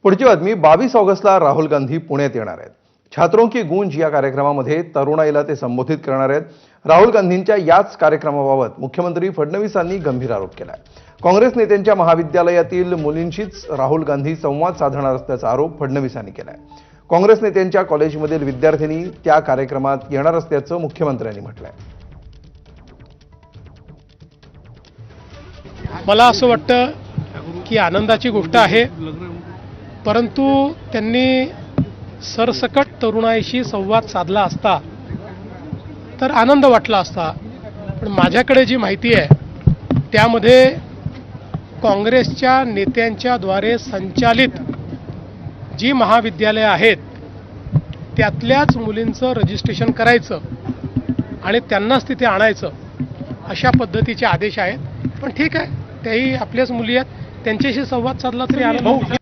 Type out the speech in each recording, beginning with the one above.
पुढची बातमी 22 ऑगस्टला राहुल गांधी पुण्यात येणार आहेत। छात्रों की गूंज या कार्यक्रमामध्ये तरुणाईला ते संबोधित करणार आहेत। राहुल गांधींच्या याच कार्यक्रमाबाबत मुख्यमंत्री फडणवीसांनी गंभीर आरोप केलाय। काँग्रेस नेत्यांच्या महाविद्यालयातील मुलींशीच राहुल गांधी संवाद साधणार असल्याचा आरोप फडणवीसांनी केलाय। काँग्रेस नेत्यांच्या कॉलेजमधील विद्यार्थिनी त्या कार्यक्रमात येणार असल्याचं मुख्यमंत्र्यांनी म्हटलंय। मला असं वाटतं की आनंदाची गोष्ट आहे, परंतु त्यांनी सरसकट तरुणाईशी संवाद साधला असता तर आनंद वाटला असता। पण माझ्याकडे जी माहिती आहे त्यामध्ये काँग्रेसच्या नेत्यांच्या द्वारे संचालित जी महाविद्यालये आहेत त्यातल्याच मुलींचं रजिस्ट्रेशन करायचं आणि त्यांनाच तिथे आणायचं अशा पद्धतीचे आदेश आहेत। पण ठीक आहे, त्याही आपल्याच मुली आहेत, त्यांच्याशी संवाद साधला तरी आनंद।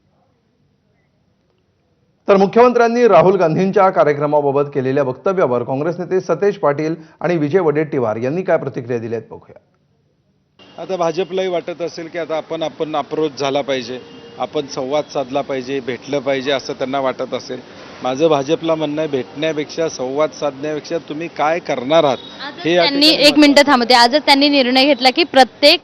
तर मुख्यमंत्र्यांनी राहुल गांधींच्या कार्यक्रमाबाबत केलेल्या वक्तव्यावर काँग्रेस नेते सतेज पाटील आणि विजय वडेट्टीवार यांनी काय प्रतिक्रिया दिल्या आहेत बघूया। आता भाजपलाही वाटत असेल की आता आपण अप्रोच झाला पाहिजे, आपण संवाद साधला पाहिजे, भेटलं पाहिजे असं त्यांना वाटत असेल। माझं भाजपला म्हणणं आहे, भेटण्यापेक्षा संवाद साधण्यापेक्षा तुम्ही काय करणार आहात हे त्यांनी एक मिनिट थांबते। आजच त्यांनी निर्णय घेतला की प्रत्येक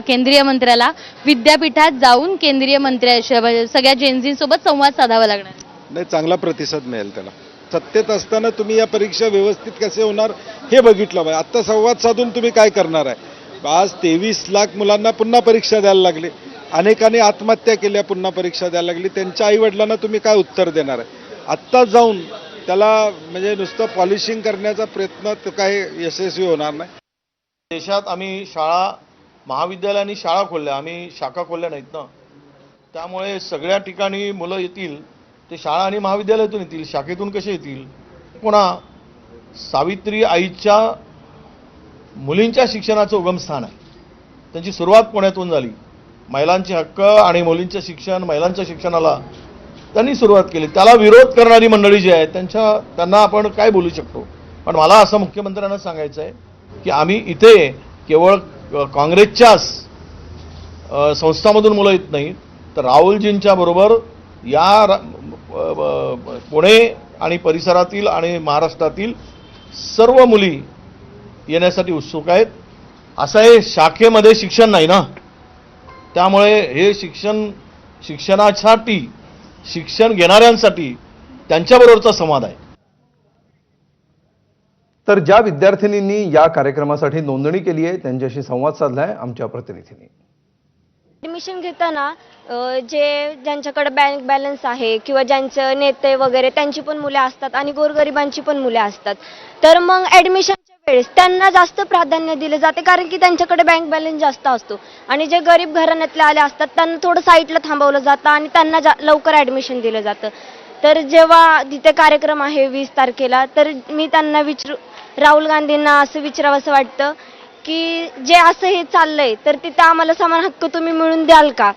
केंद्रीय मंत्र्याला विद्यापीठात जाऊन केंद्रीय मंत्र्यांशी सगळ्या जेनझींसोबत संवाद साधावा लागणार। नाही, चांगला प्रतिसाद मिळेल त्याला। सत्तेत असताना तुम्ही या परीक्षा व्यवस्थित कसे होणार हे बघितलं पाहिजे। आता संवाद साधून तुम्ही काय करणार आहे? आज 23 लाख मुलांना पुन्हा परीक्षा द्यायला लागली, अनेकांनी आत्महत्या केल्या, पुन्हा परीक्षा द्यायला लागली। त्यांच्या आईवडिलांना तुम्ही काय उत्तर देणार आहे? आत्ता जाऊन त्याला म्हणजे नुसतं पॉलिशिंग करण्याचा प्रयत्न काय यशस्वी होणार नाही। देशात आम्ही शाळा, महाविद्यालयांनी शाळा खोलल्या, आम्ही शाखा खोलल्या नाहीत ना। त्यामुळे सगळ्या ठिकाणी मुलं येतील ते शाळा आणि महाविद्यालयातून येतील, शाखेतून कसे येतील? पुन्हा सावित्री आईच्या मुलींच्या शिक्षणाचं उगमस्थान आहे, त्यांची सुरुवात पुण्यातून झाली। महिलांचे हक्क आणि मुलींचं शिक्षण, महिलांच्या शिक्षणाला त्यांनी सुरुवात केली। त्याला विरोध करणारी मंडळी जी आहे त्यांना आपण काय बोलू शकतो? पण मला असं मुख्यमंत्र्यांना सांगायचं आहे की आम्ही इथे केवळ काँग्रेसच्याच संस्थांमधून मुलं येत नाहीत, तर राहुलजींच्या बरोबर या पुणे आणि परिसरातील आणि महाराष्ट्रातील सर्व मुली येण्यासाठी उत्सुक आहेत। असं हे शाखेमध्ये शिक्षण नाही ना, त्यामुळे हे शिक्षणासाठी, शिक्षण घेणाऱ्यांसाठी त्यांच्याबरोबरचा संवाद आहे। तर ज्या विद्यार्थिनींनी या कार्यक्रमासाठी नोंदणी केली आहे त्यांच्याशी संवाद साधलाय आमच्या प्रतिनिधींनी। ॲडमिशन घेताना ज्यांच्याकडे बँक बॅलन्स आहे किंवा ज्यांचे नेते वगैरे त्यांची पण मुले असतात आणि गोरगरिबांची पण मुले असतात, तर मग ॲडमिशनच्या वेळेस त्यांना जास्त प्राधान्य दिले जाते, कारण की त्यांच्याकडे बँक बॅलन्स जास्त असतो। आणि जे गरीब घराण्यातले आले असतात त्यांना थोडं साईडला थांबवलं जातं आणि त्यांना लवकर ॲडमिशन दिलं जातं। तर जेव्हा तिथे कार्यक्रम आहे 20 तारखेला, तर मी त्यांना राहुल गांधींना असं विचारावंसं वाटतं की जे असं हे चाललंय तर तिथे आम्हाला समान हक्क तुम्ही मिळवून द्याल का?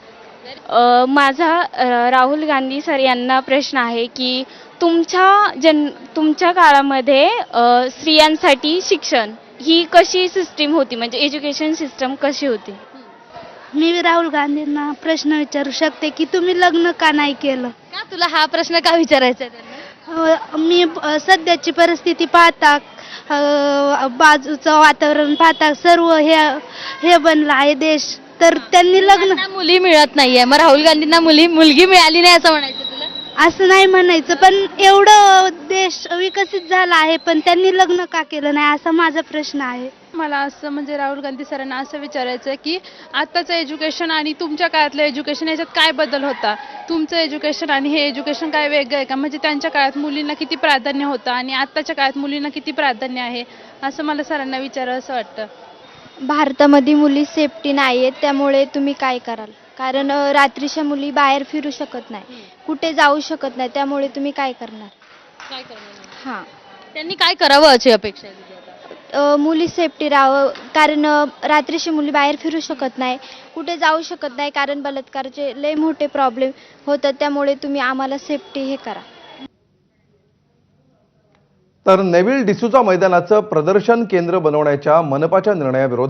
माझा राहुल गांधी सर यांना प्रश्न आहे की तुमच्या काळामध्ये स्त्रियांसाठी शिक्षण ही कशी सिस्टीम होती, म्हणजे एज्युकेशन सिस्टम कशी होती? मी राहुल गांधींना प्रश्न विचारू शकते की तुम्ही लग्न का नाही केलं? का तुला हा प्रश्न का विचारायचा आहे त्यांना? मी सध्याची परिस्थिती पाहता, बाजूचं वातावरण पाहता सर्व हे बनलं आहे देश, तर त्यांनी लग्न मुली मिळत नाहीये, मग राहुल गांधींना मुलगी मिळाली नाही असं म्हणायचं तुला? असं नाही म्हणायचं, पण एवढं देश विकसित झाला आहे पण त्यांनी लग्न का केलं नाही असा माझा प्रश्न आहे। मला असं म्हणजे राहुल गांधी सरांना असं विचारायचं आहे की आत्ताचं एज्युकेशन आणि तुमच्या काळातलं एज्युकेशन याच्यात काय बदल होता? तुमचं एज्युकेशन आणि हे एज्युकेशन काय वेगळं आहे का? म्हणजे त्यांच्या काळात मुलींना किती प्राधान्य होतं आणि आत्ताच्या काळात मुलींना किती प्राधान्य आहे, असं मला सरांना विचारावं असं वाटतं। भारतामध्ये मुली सेफ्टी नाही आहेत, त्यामुळे तुम्ही काय कराल? कारण रात्रीच्या मुली बाहेर फिरू शकत नाही, कुठे जाऊ शकत नाही, त्यामुळे तुम्ही काय करणार? काय करणार? हां, त्यांनी काय करावं अशी अपेक्षा आहे? मुली सेफ्टी राहावं, कारण रात्रीची मुली बाहेर फिरू शकत नाही, कुठे जाऊ शकत नाही, कारण बलात्काराचे लय मोठे प्रॉब्लेम होतात, त्यामुळे तुम्ही आम्हाला सेफ्टी हे करा। तर नेव्हिल डिसूजा मैदानाचं प्रदर्शन केंद्र बनवण्याच्या मनपाच्या निर्णयाविरोधात